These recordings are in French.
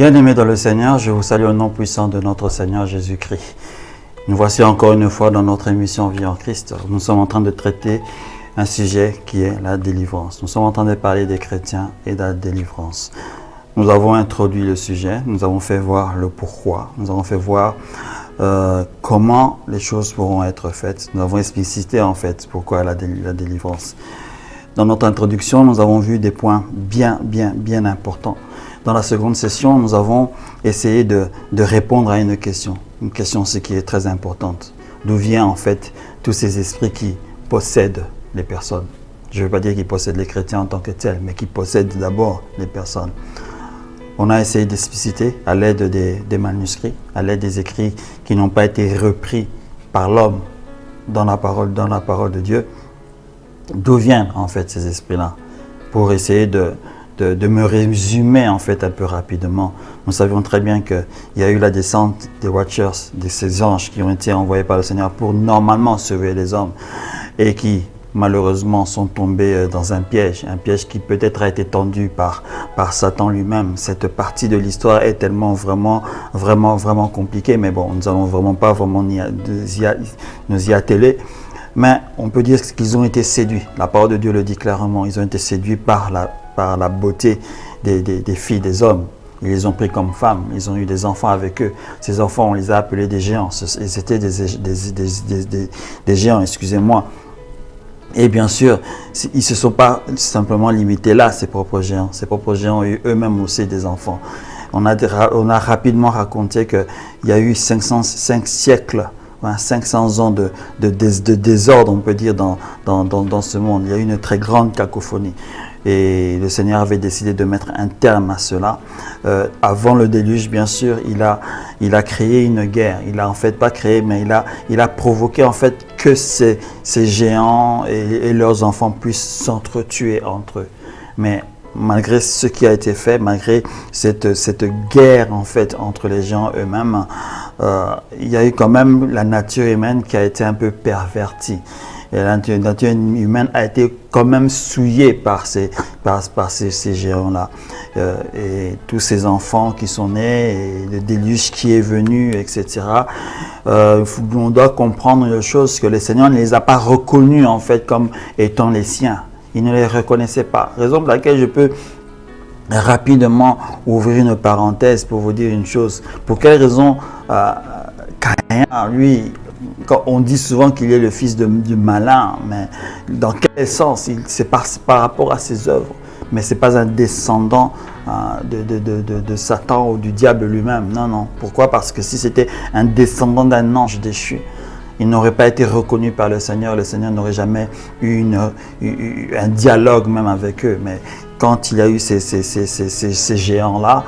Bien-aimés dans le Seigneur, je vous salue au nom puissant de notre Seigneur Jésus-Christ. Nous voici encore une fois dans notre émission Vie en Christ. Nous sommes en train de traiter un sujet qui est la délivrance. Nous sommes en train de parler des chrétiens et de la délivrance. Nous avons introduit le sujet, nous avons fait voir le pourquoi, nous avons fait voir comment les choses pourront être faites. Nous avons explicité en fait pourquoi la délivrance. Dans notre introduction, nous avons vu des points bien importants. Dans la seconde session, nous avons essayé de répondre à une question ce qui est très importante. D'où viennent en fait tous ces esprits qui possèdent les personnes? Je ne veux pas dire qu'ils possèdent les chrétiens en tant que tels, mais qui possèdent d'abord les personnes. On a essayé d'expliciter à l'aide des manuscrits, à l'aide des écrits qui n'ont pas été repris par l'homme dans la parole de Dieu, d'où viennent en fait ces esprits-là, pour essayer de me résumer en fait un peu rapidement. Nous savions très bien qu'il y a eu la descente des Watchers, de ces anges qui ont été envoyés par le Seigneur pour normalement sauver les hommes et qui malheureusement sont tombés dans un piège qui peut-être a été tendu par Satan lui-même. Cette partie de l'histoire est tellement vraiment compliquée, mais bon, nous n'allons vraiment pas nous y atteler. Mais on peut dire qu'ils ont été séduits. La parole de Dieu le dit clairement. Ils ont été séduits par la beauté des filles, des hommes. Ils les ont pris comme femmes. Ils ont eu des enfants avec eux. Ces enfants, on les a appelés des géants. C'était des géants, excusez-moi. Et bien sûr, ils ne se sont pas simplement limités là, ces propres géants. Ces propres géants ont eu eux-mêmes aussi des enfants. On a rapidement raconté qu'il y a eu 5 siècles, 500 ans de désordre, on peut dire, dans ce monde. Il y a eu une très grande cacophonie. Et le Seigneur avait décidé de mettre un terme à cela. Avant le déluge, bien sûr, il a créé une guerre. Il a en fait pas créé, mais il a provoqué en fait que ces géants et leurs enfants puissent s'entretuer entre eux. Mais malgré ce qui a été fait, malgré cette guerre en fait entre les géants eux-mêmes, il y a eu quand même la nature humaine qui a été un peu pervertie. Et la nature humaine a été quand même souillée par ces géants-là. Et tous ces enfants qui sont nés, et le déluge qui est venu, etc. On doit comprendre une chose, que le Seigneur ne les a pas reconnus en fait comme étant les siens. Il ne les reconnaissait pas. Raison pour laquelle je peux rapidement ouvrir une parenthèse pour vous dire une chose. Pour quelle raison Caïn, lui, quand on dit souvent qu'il est le fils du malin, mais dans quel sens? C'est par rapport à ses œuvres, mais ce n'est pas un descendant de Satan ou du diable lui-même. Non. Pourquoi? Parce que si c'était un descendant d'un ange déchu, il n'aurait pas été reconnu par le Seigneur n'aurait jamais eu un dialogue même avec eux. Mais quand il y a eu ces géants-là,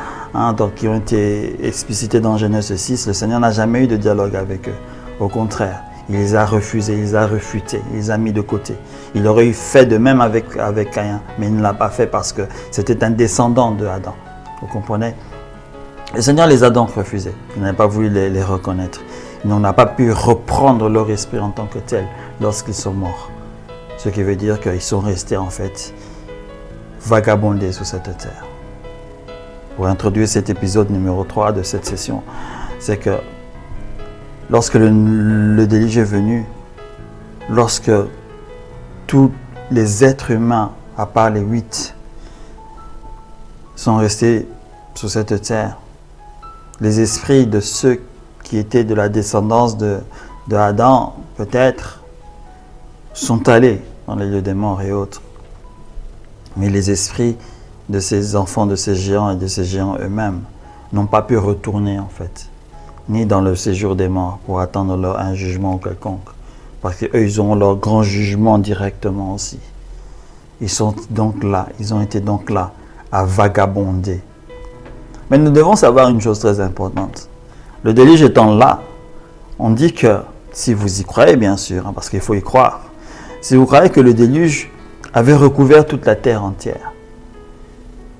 donc qui ont été explicités dans Genèse 6, le Seigneur n'a jamais eu de dialogue avec eux. Au contraire, il les a refusés, il les a refutés, il les a mis de côté. Il aurait eu fait de même avec Caïn, mais il ne l'a pas fait parce que c'était un descendant de Adam. Vous comprenez? Le Seigneur les a donc refusés. Il n'a pas voulu les reconnaître. Il n'a pas pu reprendre leur esprit en tant que tel lorsqu'ils sont morts. Ce qui veut dire qu'ils sont restés en fait vagabondés sur cette terre. Pour introduire cet épisode numéro 3 de cette session, c'est que lorsque le déluge est venu, lorsque tous les êtres humains, à part les 8, sont restés sur cette terre, les esprits de ceux qui étaient de la descendance de Adam, peut-être, sont allés dans les lieux des morts et autres. Mais les esprits de ces enfants, de ces géants et de ces géants eux-mêmes n'ont pas pu retourner en fait, ni dans le séjour des morts pour attendre un jugement quelconque. Parce qu'eux, ils auront leur grand jugement directement aussi. Ils sont donc là, ils ont été donc là à vagabonder. Mais nous devons savoir une chose très importante. Le déluge étant là, on dit que, si vous y croyez bien sûr, parce qu'il faut y croire, si vous croyez que le déluge avait recouvert toute la terre entière,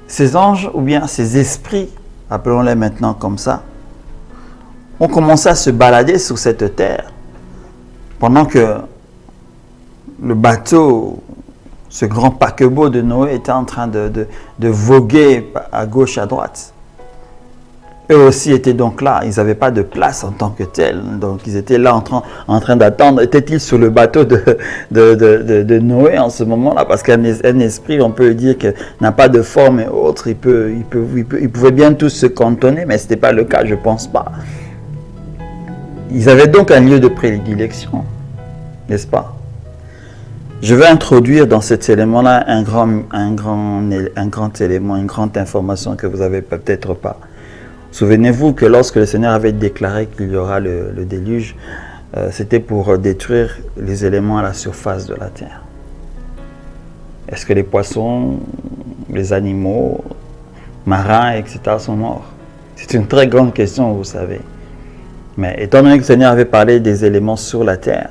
ces anges ou bien ces esprits, appelons-les maintenant comme ça, ont commencé à se balader sur cette terre pendant que le bateau, ce grand paquebot de Noé était en train de voguer à gauche, à droite. eux aussi étaient donc là. Ils n'avaient pas de place en tant que tels. Donc ils étaient là en train d'attendre. Étaient-ils sur le bateau de Noé en ce moment-là? Parce qu'un esprit, on peut dire, que n'a pas de forme et autres. Ils pouvaient bien tous se cantonner, mais ce n'était pas le cas, je ne pense pas. Ils avaient donc un lieu de prédilection, n'est-ce pas? Je vais introduire dans cet élément-là un grand élément, une grande information que vous n'avez peut-être pas. Souvenez-vous que lorsque le Seigneur avait déclaré qu'il y aura le déluge, c'était pour détruire les éléments à la surface de la terre. Est-ce que les poissons, les animaux, marins, etc. sont morts? C'est une très grande question, vous savez. Mais étant donné que le Seigneur avait parlé des éléments sur la terre,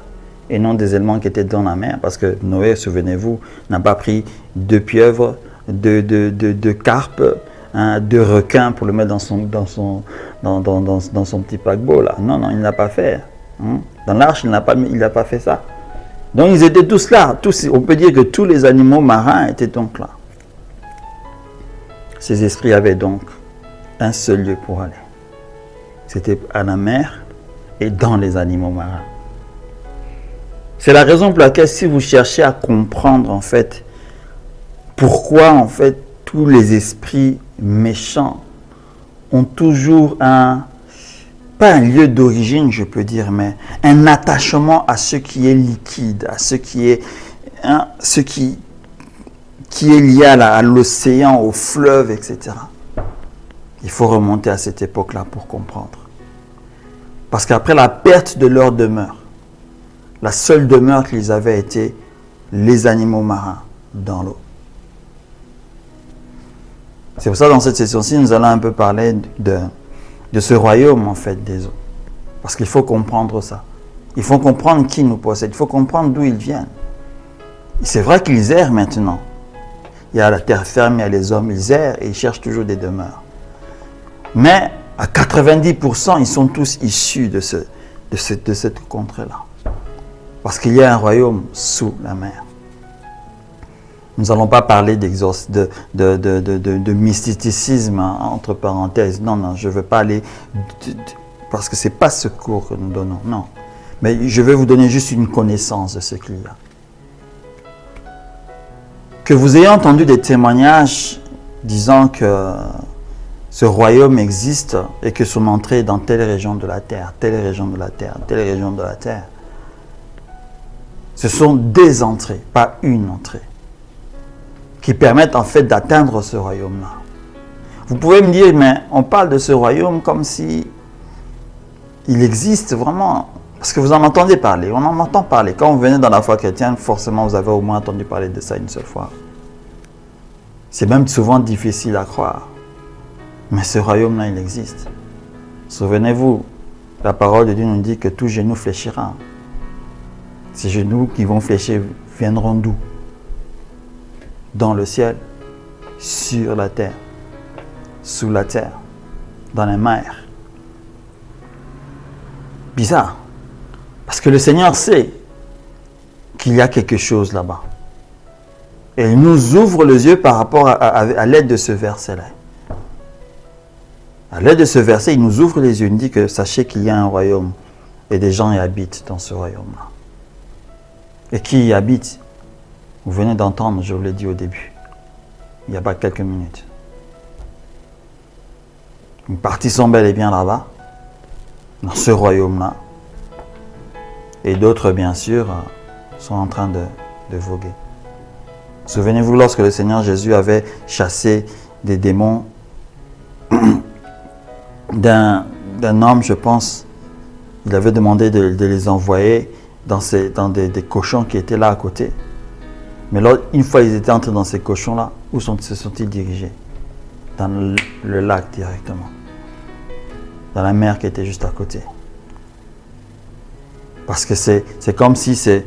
et non des éléments qui étaient dans la mer, parce que Noé, souvenez-vous, n'a pas pris 2 pieuvres, 2 carpes, 2 requins pour le mettre dans son petit paquebot là. Non, il ne l'a pas fait. Dans l'arche, il n'a pas fait ça. Donc ils étaient tous là. On peut dire que tous les animaux marins étaient donc là. Ces esprits avaient donc un seul lieu pour aller. C'était à la mer et dans les animaux marins. C'est la raison pour laquelle, si vous cherchez à comprendre en fait pourquoi en fait tous les esprits méchants ont toujours pas un lieu d'origine, je peux dire, mais un attachement à ce qui est liquide, à ce qui est lié à l'océan, au fleuve, etc. Il faut remonter à cette époque-là pour comprendre. Parce qu'après la perte de leur demeure, la seule demeure qu'ils avaient était les animaux marins dans l'eau. C'est pour ça que dans cette session-ci, nous allons un peu parler de ce royaume en fait des eaux. Parce qu'il faut comprendre ça. Il faut comprendre qui nous possède. Il faut comprendre d'où ils viennent. C'est vrai qu'ils errent maintenant. Il y a la terre ferme, il y a les hommes, ils errent et ils cherchent toujours des demeures. Mais à 90%, ils sont tous issus de cette contrée-là. Parce qu'il y a un royaume sous la mer. Nous n'allons pas parler de mysticisme, entre parenthèses. Non, je ne veux pas aller... parce que ce n'est pas ce cours que nous donnons, non. Mais je vais vous donner juste une connaissance de ce qu'il y a. Que vous ayez entendu des témoignages disant que ce royaume existe et que son entrée est dans telle région de la terre, telle région de la terre, telle région de la terre. Ce sont des entrées, pas une entrée, qui permettent en fait d'atteindre ce royaume-là. Vous pouvez me dire, mais on parle de ce royaume comme si il existe vraiment, parce que vous en entendez parler, on en entend parler. Quand vous venez dans la foi chrétienne, forcément vous avez au moins entendu parler de ça une seule fois. C'est même souvent difficile à croire. Mais ce royaume-là, il existe. Souvenez-vous, la parole de Dieu nous dit que tout genou fléchira. Ces genoux qui vont fléchir viendront d'où? Dans le ciel, sur la terre, sous la terre, dans les mers. Bizarre. Parce que le Seigneur sait qu'il y a quelque chose là-bas. Et il nous ouvre les yeux par rapport à l'aide de ce verset-là. À l'aide de ce verset, il nous ouvre les yeux. Il nous dit que sachez qu'il y a un royaume et des gens y habitent dans ce royaume-là. Et qui y habite? Vous venez d'entendre, je vous l'ai dit au début, il n'y a pas quelques minutes. Une partie sont bel et bien là-bas, dans ce royaume-là. Et d'autres, bien sûr, sont en train de voguer. Souvenez-vous, lorsque le Seigneur Jésus avait chassé des démons d'un homme, je pense, il avait demandé de les envoyer dans des cochons qui étaient là à côté. Mais là, une fois ils étaient entrés dans ces cochons-là, où se sont-ils dirigés? Dans le lac directement. Dans la mer qui était juste à côté. Parce que c'est comme si ce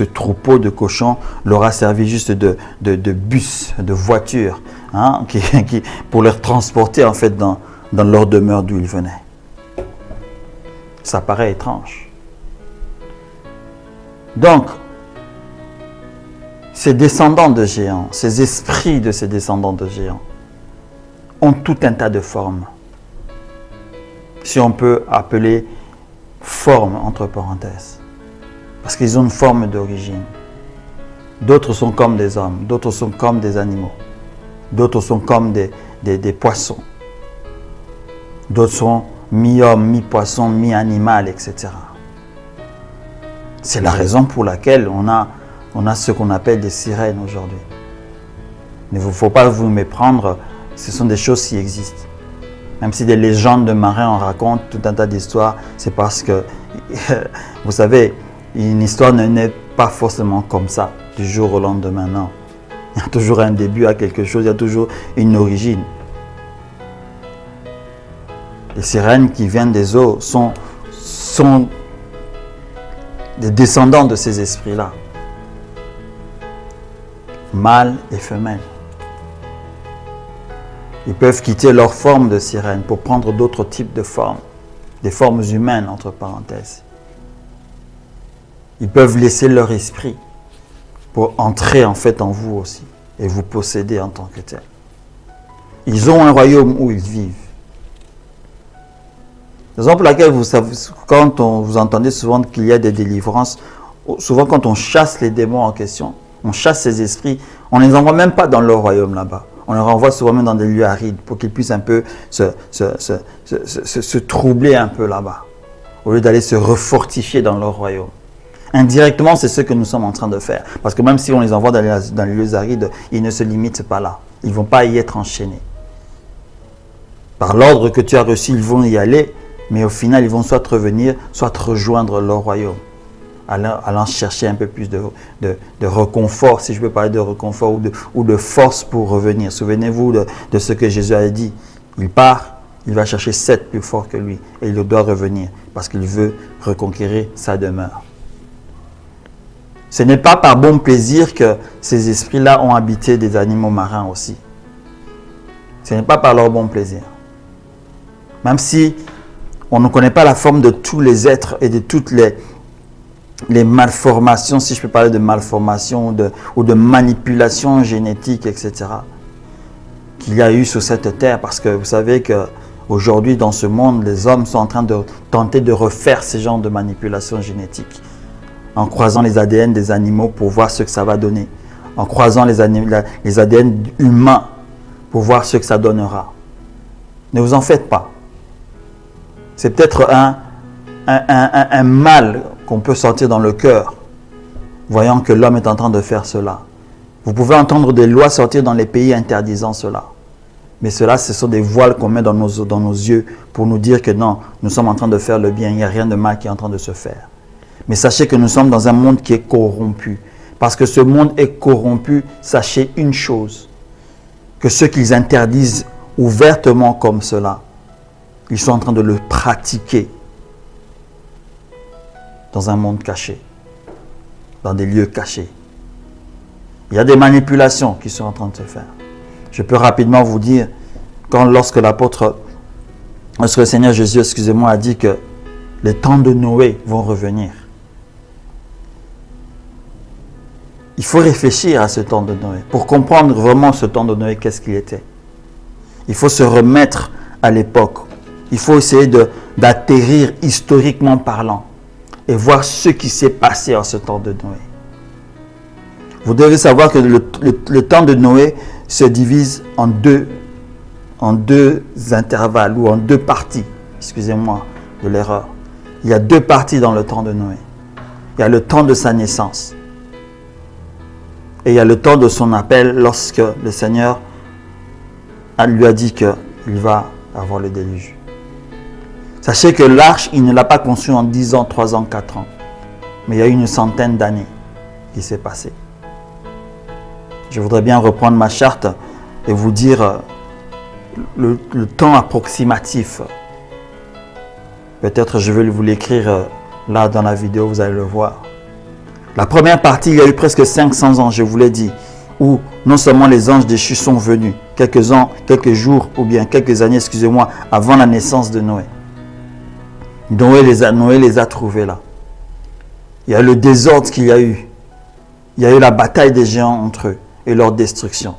troupeau de cochons leur a servi juste de bus, de voiture, hein, pour les transporter en fait dans leur demeure d'où ils venaient. Ça paraît étrange. Donc, ces descendants de géants, ces esprits de ces descendants de géants, ont tout un tas de formes. Si on peut appeler forme entre parenthèses. Parce qu'ils ont une forme d'origine. D'autres sont comme des hommes, d'autres sont comme des animaux, d'autres sont comme des poissons, d'autres sont mi-homme, mi-poisson, mi-animal, etc. C'est la raison pour laquelle on a ce qu'on appelle des sirènes aujourd'hui. Il ne faut pas vous méprendre, ce sont des choses qui existent. Même si des légendes de marins en racontent tout un tas d'histoires, c'est parce que, vous savez, une histoire ne naît pas forcément comme ça, du jour au lendemain, non. Il y a toujours un début à quelque chose, il y a toujours une origine. Les sirènes qui viennent des eaux sont des descendants de ces esprits-là. Mâles et femelles. Ils peuvent quitter leur forme de sirène pour prendre d'autres types de formes, des formes humaines entre parenthèses. Ils peuvent laisser leur esprit pour entrer en fait en vous aussi et vous posséder en tant que tel. Ils ont un royaume où ils vivent. Raison pour laquelle vous entendez souvent qu'il y a des délivrances, souvent quand on chasse les démons en question, on chasse ces esprits, on ne les envoie même pas dans leur royaume là-bas. On les renvoie souvent même dans des lieux arides pour qu'ils puissent un peu se troubler un peu là-bas, au lieu d'aller se refortifier dans leur royaume. Indirectement, c'est ce que nous sommes en train de faire. Parce que même si on les envoie dans les lieux arides, ils ne se limitent pas là. Ils ne vont pas y être enchaînés. Par l'ordre que tu as reçu, ils vont y aller, mais au final, ils vont soit revenir, soit rejoindre leur royaume, allant chercher un peu plus de réconfort, si je peux parler de réconfort, ou de force pour revenir. Souvenez-vous de ce que Jésus a dit. Il part, il va chercher 7 plus forts que lui, et il doit revenir, parce qu'il veut reconquérir sa demeure. Ce n'est pas par bon plaisir que ces esprits-là ont habité des animaux marins aussi. Ce n'est pas par leur bon plaisir. Même si on ne connaît pas la forme de tous les êtres et de toutes les malformations, si je peux parler de malformations ou de manipulation génétique, etc., qu'il y a eu sur cette terre. Parce que vous savez qu'aujourd'hui, dans ce monde, les hommes sont en train de tenter de refaire ces genres de manipulation génétique, en croisant les ADN des animaux pour voir ce que ça va donner, en croisant les ADN humains pour voir ce que ça donnera. Ne vous en faites pas. C'est peut-être un mal qu'on peut sentir dans le cœur, voyant que l'homme est en train de faire cela. Vous pouvez entendre des lois sortir dans les pays interdisant cela. Mais cela, ce sont des voiles qu'on met dans nos yeux pour nous dire que non, nous sommes en train de faire le bien, il n'y a rien de mal qui est en train de se faire. Mais sachez que nous sommes dans un monde qui est corrompu. Parce que ce monde est corrompu, sachez une chose, que ceux qu'ils interdisent ouvertement comme cela, ils sont en train de le pratiquer dans un monde caché, dans des lieux cachés. Il y a des manipulations qui sont en train de se faire. Je peux rapidement vous dire, lorsque le Seigneur Jésus, a dit que les temps de Noé vont revenir. Il faut réfléchir à ce temps de Noé. Pour comprendre vraiment ce temps de Noé, qu'est-ce qu'il était. Il faut se remettre à l'époque. Il faut essayer d'atterrir historiquement parlant et voir ce qui s'est passé en ce temps de Noé. Vous devez savoir que le temps de Noé se divise en deux intervalles ou en 2 parties. Excusez-moi de l'erreur. Il y a 2 parties dans le temps de Noé. Il y a le temps de sa naissance. Et il y a le temps de son appel lorsque le Seigneur lui a dit qu'il va avoir le déluge. Sachez que l'arche, il ne l'a pas conçue en 10 ans, 3 ans, 4 ans. Mais il y a eu une centaine d'années qui s'est passé. Je voudrais bien reprendre ma charte et vous dire le temps approximatif. Peut-être je vais vous l'écrire là dans la vidéo, vous allez le voir. La première partie, il y a eu presque 500 ans, je vous l'ai dit, où non seulement les anges déchus sont venus, quelques jours ou bien quelques années, excusez-moi, avant la naissance de Noé. Noé les a trouvés là. Il y a le désordre qu'il y a eu. Il y a eu la bataille des géants entre eux et leur destruction.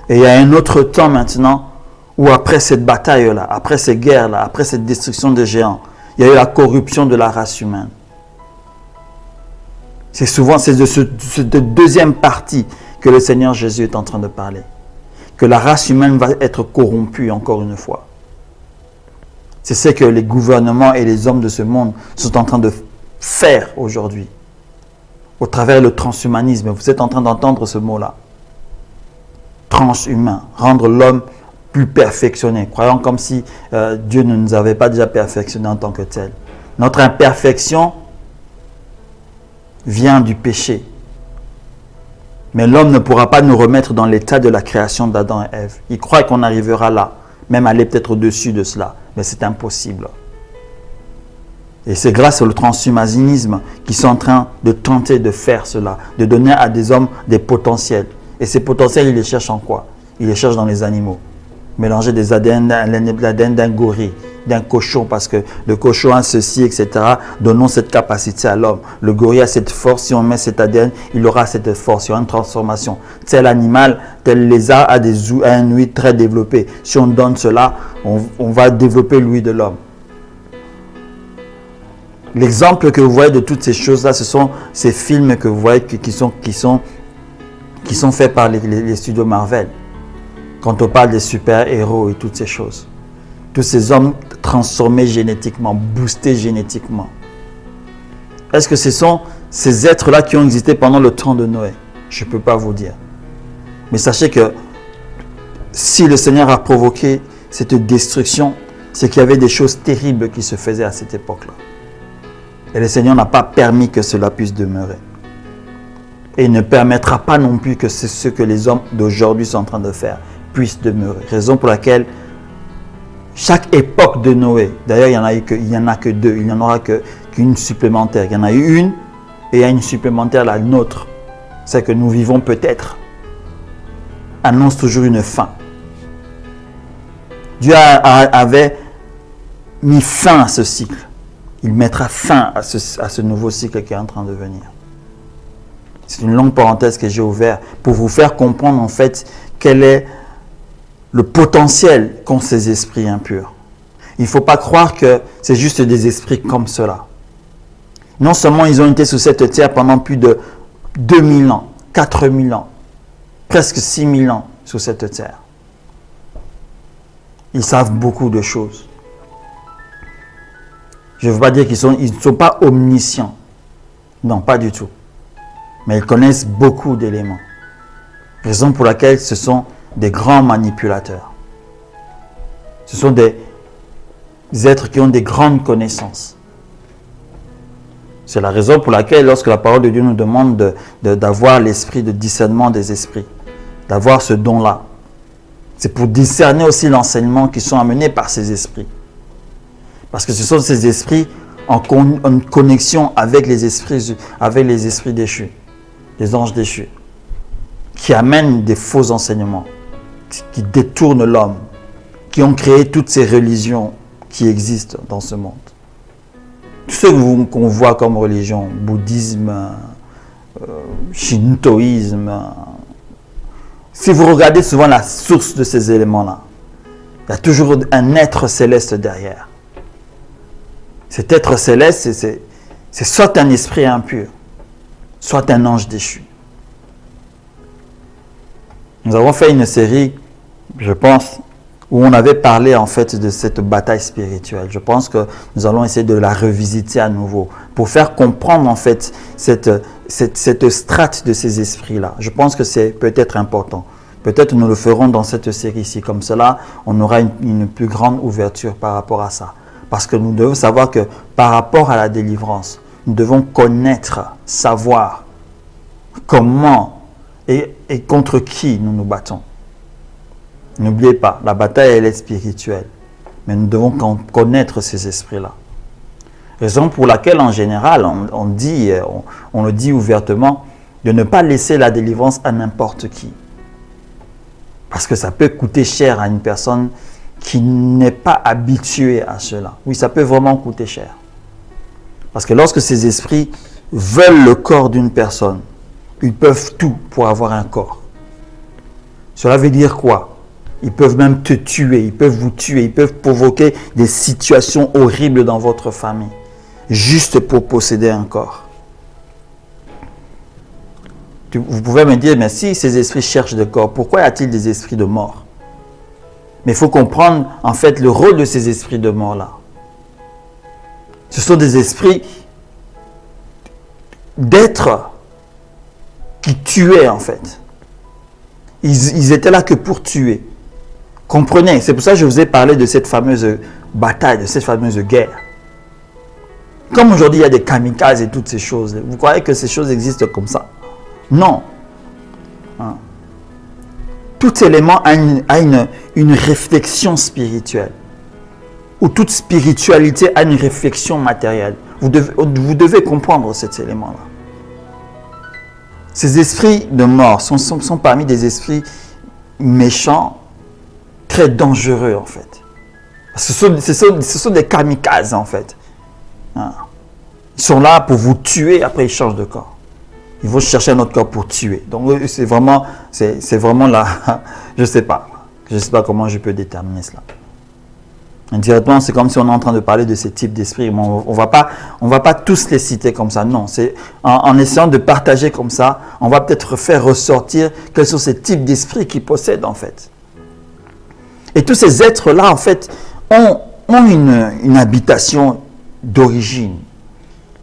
Et il y a un autre temps maintenant où après cette bataille-là, après ces guerres-là, après cette destruction des géants, il y a eu la corruption de la race humaine. C'est de cette deuxième partie que le Seigneur Jésus est en train de parler. Que la race humaine va être corrompue encore une fois. C'est ce que les gouvernements et les hommes de ce monde sont en train de faire aujourd'hui. Au travers le transhumanisme, vous êtes en train d'entendre ce mot-là. Transhumain, rendre l'homme plus perfectionné, croyant comme si Dieu ne nous avait pas déjà perfectionné en tant que tel. Notre imperfection vient du péché. Mais l'homme ne pourra pas nous remettre dans l'état de la création d'Adam et Ève. Il croit qu'on arrivera là, même aller peut-être au-dessus de cela, mais c'est impossible. Et c'est grâce au transhumanisme qu'ils sont en train de tenter de faire cela, de donner à des hommes des potentiels. Et ces potentiels, ils les cherchent en quoi? Ils les cherchent dans les animaux. Mélanger des ADN, l'ADN d'un gorille, d'un cochon, parce que le cochon a ceci, etc. Donnons cette capacité à l'homme. Le gorille a cette force, si on met cet ADN, il aura cette force, il y aura une transformation. Tel animal, tel lézard a un ouïe très développé. Si on donne cela, on va développer l'ouïe de l'homme. L'exemple que vous voyez de toutes ces choses-là, ce sont ces films que vous voyez qui sont faits par les studios Marvel. Quand on parle des super-héros et toutes ces choses. Tous ces hommes transformés génétiquement, boostés génétiquement. Est-ce que ce sont ces êtres-là qui ont existé pendant le temps de Noé? Je ne peux pas vous dire. Mais sachez que si le Seigneur a provoqué cette destruction, c'est qu'il y avait des choses terribles qui se faisaient à cette époque-là. Et le Seigneur n'a pas permis que cela puisse demeurer. Et il ne permettra pas non plus que ce que les hommes d'aujourd'hui sont en train de faire puisse demeurer. Raison pour laquelle chaque époque de Noé, d'ailleurs il n'y en a que deux, il n'y en aura qu'une supplémentaire. Il y en a eu une et il y a une supplémentaire, la nôtre. C'est que nous vivons peut-être. Annonce toujours une fin. Dieu avait mis fin à ce cycle. Il mettra fin à ce nouveau cycle qui est en train de venir. C'est une longue parenthèse que j'ai ouverte pour vous faire comprendre en fait quel est le potentiel qu'ont ces esprits impurs. Il ne faut pas croire que c'est juste des esprits comme cela. Non seulement ils ont été sur cette terre pendant plus de 2000 ans, 4000 ans, presque 6000 ans sur cette terre. Ils savent beaucoup de choses. Je ne veux pas dire qu'ils ne sont pas omniscients. Non, pas du tout. Mais ils connaissent beaucoup d'éléments. Raison pour laquelle ce sont des grands manipulateurs. Ce sont des êtres qui ont des grandes connaissances. C'est la raison pour laquelle, lorsque la parole de Dieu nous demande d'avoir l'esprit de discernement des esprits, d'avoir ce don-là, c'est pour discerner aussi l'enseignement qui sont amenés par ces esprits. Parce que ce sont ces esprits en connexion avec les esprits déchus, les anges déchus, qui amènent des faux enseignements, qui détournent l'homme, qui ont créé toutes ces religions qui existent dans ce monde. Tout ce qu'on voit comme religion, bouddhisme, shintoïsme, si vous regardez souvent la source de ces éléments-là, il y a toujours un être céleste derrière. Cet être céleste, c'est soit un esprit impur, soit un ange déchu. Nous avons fait une série, je pense, où on avait parlé en fait de cette bataille spirituelle. Je pense que nous allons essayer de la revisiter à nouveau pour faire comprendre en fait cette strate de ces esprits-là. Je pense que c'est peut-être important. Peut-être nous le ferons dans cette série-ci. Comme cela, on aura une plus grande ouverture par rapport à ça. Parce que nous devons savoir que par rapport à la délivrance, nous devons connaître, savoir comment et contre qui nous nous battons. N'oubliez pas, la bataille elle est spirituelle. Mais nous devons connaître ces esprits-là. Raison pour laquelle en général, on le dit ouvertement, de ne pas laisser la délivrance à n'importe qui. Parce que ça peut coûter cher à une personne qui n'est pas habitué à cela. Oui, ça peut vraiment coûter cher. Parce que lorsque ces esprits veulent le corps d'une personne, ils peuvent tout pour avoir un corps. Cela veut dire quoi? Ils peuvent même te tuer, ils peuvent vous tuer, ils peuvent provoquer des situations horribles dans votre famille, juste pour posséder un corps. Vous pouvez me dire, mais si ces esprits cherchent des corps, pourquoi y a-t-il des esprits de mort? Mais il faut comprendre en fait le rôle de ces esprits de mort-là. Ce sont des esprits d'êtres qui tuaient en fait. Ils étaient là que pour tuer. Comprenez, c'est pour ça que je vous ai parlé de cette fameuse bataille, de cette fameuse guerre. Comme aujourd'hui il y a des kamikazes et toutes ces choses, vous croyez que ces choses existent comme ça? Non. Tout élément a une réflexion spirituelle. Ou toute spiritualité a une réflexion matérielle. Vous devez comprendre cet élément-là. Ces esprits de mort sont parmi des esprits méchants, très dangereux en fait. Ce sont des kamikazes en fait. Ils sont là pour vous tuer, après ils changent de corps. Ils vont chercher un autre corps pour tuer. Donc c'est vraiment là, je ne sais pas comment je peux déterminer cela. Indirectement, c'est comme si on est en train de parler de ces types d'esprits. On va pas tous les citer comme ça. Non, c'est en essayant de partager comme ça, on va peut-être faire ressortir quels sont ces types d'esprits qu'ils possèdent en fait. Et tous ces êtres-là, en fait, ont une habitation d'origine.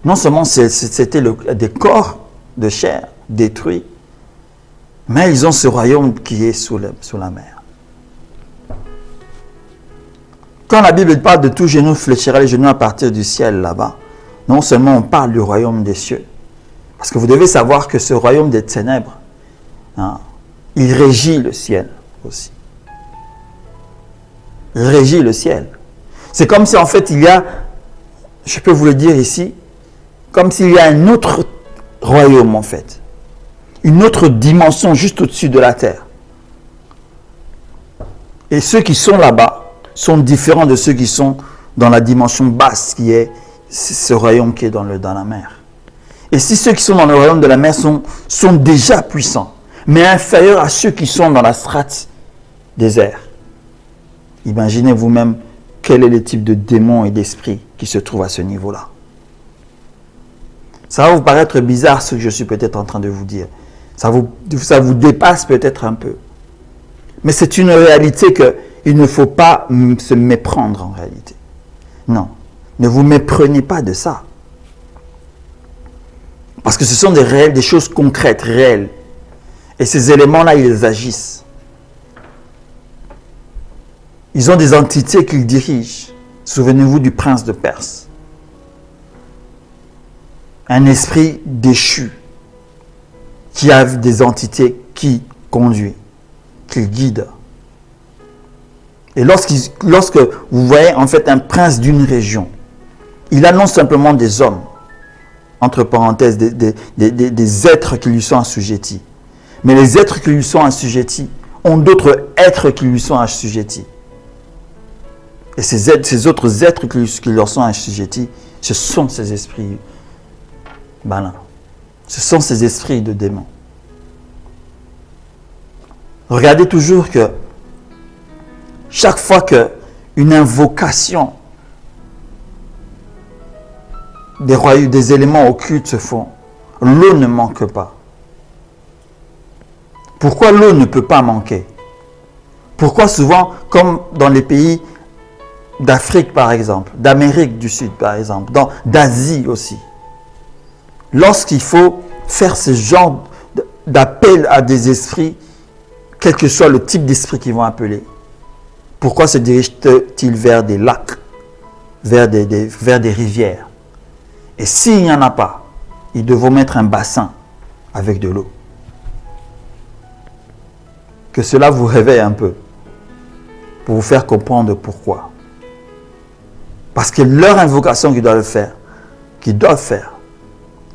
Non seulement c'était des corps de chair détruits, mais ils ont ce royaume qui est sous la mer. Quand la Bible parle de tout genou fléchira les genoux à partir du ciel là-bas, non seulement on parle du royaume des cieux, parce que vous devez savoir que ce royaume des ténèbres, il régit le ciel aussi. Il régit le ciel. C'est comme si en fait il y a, je peux vous le dire ici, comme s'il y a un autre royaume en fait, une autre dimension juste au-dessus de la terre. Et ceux qui sont là-bas sont différents de ceux qui sont dans la dimension basse, qui est ce royaume qui est dans la mer. Et si ceux qui sont dans le royaume de la mer sont déjà puissants, mais inférieurs à ceux qui sont dans la strate des airs, imaginez vous-même quel est le type de démons et d'esprits qui se trouvent à ce niveau-là. Ça va vous paraître bizarre ce que je suis peut-être en train de vous dire. Ça vous dépasse peut-être un peu. Mais c'est une réalité qu'il ne faut pas se méprendre en réalité. Non, ne vous méprenez pas de ça. Parce que ce sont des choses concrètes, réelles. Et ces éléments-là, ils agissent. Ils ont des entités qu'ils dirigent. Souvenez-vous du prince de Perse. Un esprit déchu qui a des entités qui conduit, qui guide. Et lorsque vous voyez en fait un prince d'une région, il a non simplement des hommes, entre parenthèses, des êtres qui lui sont assujettis, mais les êtres qui lui sont assujettis ont d'autres êtres qui lui sont assujettis. Et ces autres êtres qui leur sont assujettis, ce sont ces esprits malins. Ce sont ces esprits de démons. Regardez toujours que chaque fois qu'une invocation des éléments occultes se font, l'eau ne manque pas. Pourquoi l'eau ne peut pas manquer? Pourquoi souvent, comme dans les pays d'Afrique par exemple, d'Amérique du Sud par exemple, d'Asie aussi, lorsqu'il faut faire ce genre d'appel à des esprits, quel que soit le type d'esprit qu'ils vont appeler, pourquoi se dirigent-ils vers des lacs, vers des rivières? Et s'il n'y en a pas, ils devront mettre un bassin avec de l'eau. Que cela vous réveille un peu, pour vous faire comprendre pourquoi. Parce que leur invocation qu'ils doivent faire,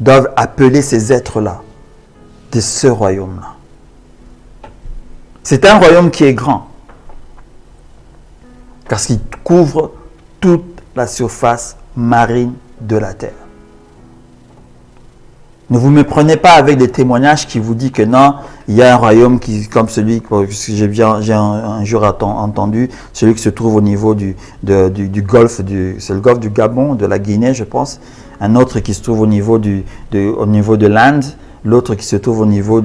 doivent appeler ces êtres-là de ce royaume-là. C'est un royaume qui est grand, parce qu'il couvre toute la surface marine de la terre. Ne vous méprenez pas avec des témoignages qui vous disent que non, il y a un royaume qui, comme celui que j'ai un jour entendu, celui qui se trouve au niveau du golfe, c'est le golfe du Gabon, de la Guinée, je pense. Un autre qui se trouve au niveau de l'Inde. L'autre qui se trouve au niveau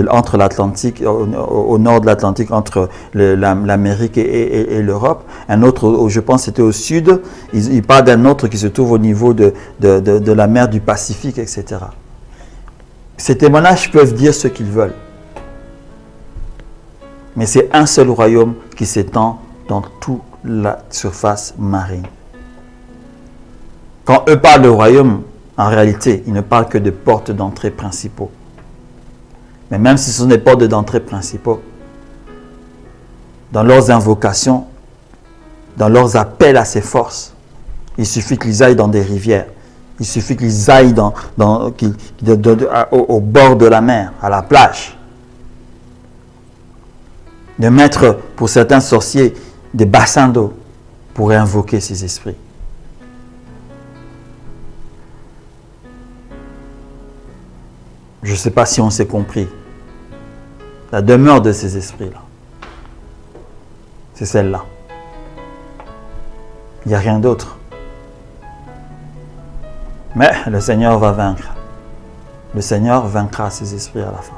entre l'Atlantique, au nord de l'Atlantique, entre l'Amérique et l'Europe. Un autre, je pense, c'était au sud. Il parle d'un autre qui se trouve au niveau de la mer du Pacifique, etc. Ces témoignages peuvent dire ce qu'ils veulent. Mais c'est un seul royaume qui s'étend dans toute la surface marine. Quand eux parlent de royaume, en réalité, ils ne parlent que de portes d'entrée principaux. Mais même si ce sont des portes d'entrée principaux, dans leurs invocations, dans leurs appels à ces forces, il suffit qu'ils aillent dans des rivières. Il suffit qu'ils aillent au bord de la mer, à la plage. De mettre, pour certains sorciers, des bassins d'eau pour invoquer ces esprits. Je ne sais pas si on s'est compris. La demeure de ces esprits-là, c'est celle-là. Il n'y a rien d'autre. Mais le Seigneur va vaincre. Le Seigneur vaincra ces esprits à la fin.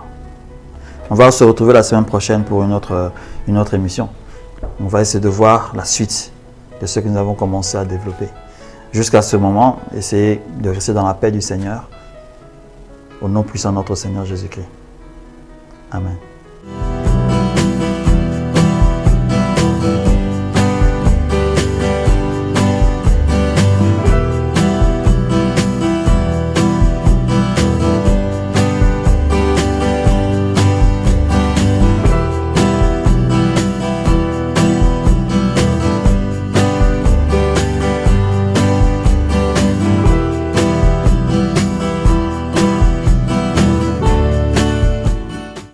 On va se retrouver la semaine prochaine pour une autre émission. On va essayer de voir la suite de ce que nous avons commencé à développer. Jusqu'à ce moment, essayez de rester dans la paix du Seigneur. Au nom puissant de notre Seigneur Jésus-Christ. Amen.